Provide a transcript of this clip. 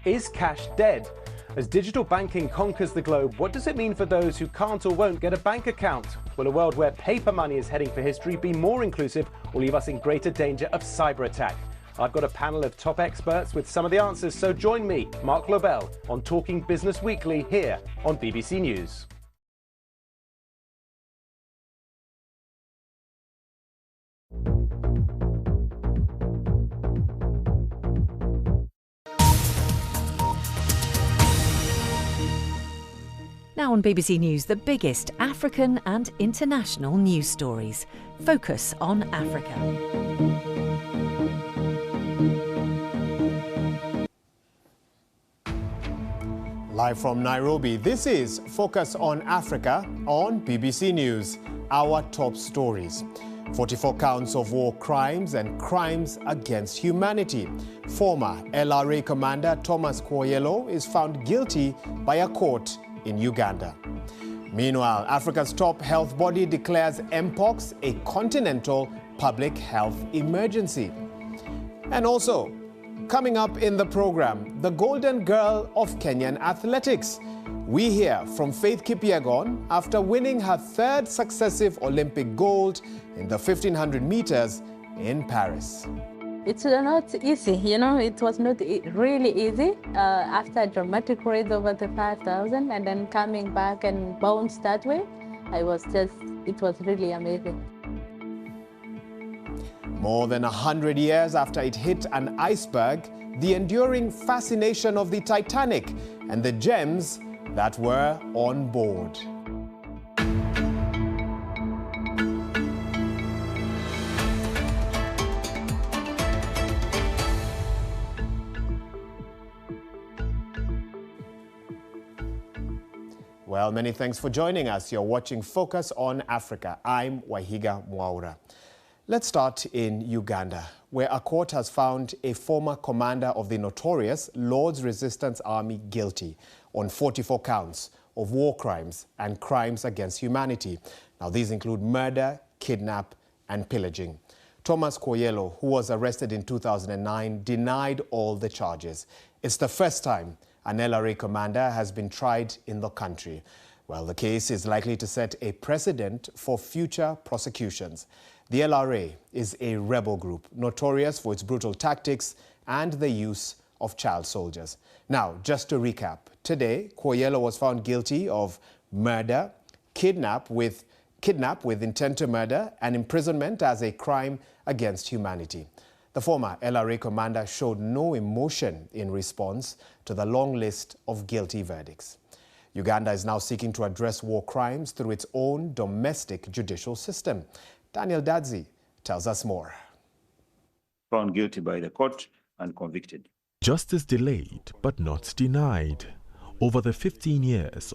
Is cash dead? As digital banking conquers the globe, what does it mean for those who can't or won't get a bank account? Will a world where paper money is heading for history be more inclusive or leave us in greater danger of cyber attack? I've got a panel of top experts with some of the answers, so join me, Mark Lobel, on Talking Business Weekly here on BBC News. Now on BBC News, the biggest African and international news stories. Focus on Africa. Live from Nairobi, this is Focus on Africa on BBC News. Our top stories. 44 counts of war crimes and crimes against humanity. Former LRA commander Thomas Kwoyelo is found guilty by a court in Uganda. Meanwhile, Africa's top health body declares Mpox a continental public health emergency. And also, coming up in the program, the golden girl of Kenyan athletics. We hear from Faith Kipyegon after winning her third successive Olympic gold in the 1500 meters in Paris. It's not easy, it was not really easy. After a dramatic race over the 5,000 and then coming back and bounce that way, it was really amazing. More than 100 years after it hit an iceberg, the enduring fascination of the Titanic and the gems that were on board. Well, many thanks for joining us. You're watching Focus on Africa. I'm Waihiga Mwaura. Let's start in Uganda, where a court has found a former commander of the notorious Lord's Resistance Army guilty on 44 counts of war crimes and crimes against humanity. Now, these include murder, kidnap, and pillaging. Thomas Kwoyelo, who was arrested in 2009, denied all the charges. It's the first time an LRA commander has been tried in the country. Well, the case is likely to set a precedent for future prosecutions. The LRA is a rebel group notorious for its brutal tactics and the use of child soldiers. Now, just to recap, today, Kwoyelo was found guilty of murder, kidnap with intent to murder, and imprisonment as a crime against humanity. The former LRA commander showed no emotion in response to the long list of guilty verdicts. Uganda is now seeking to address war crimes through its own domestic judicial system. Daniel Dadzi tells us more. Found guilty by the court and convicted. Justice delayed but not denied. Over the 15 years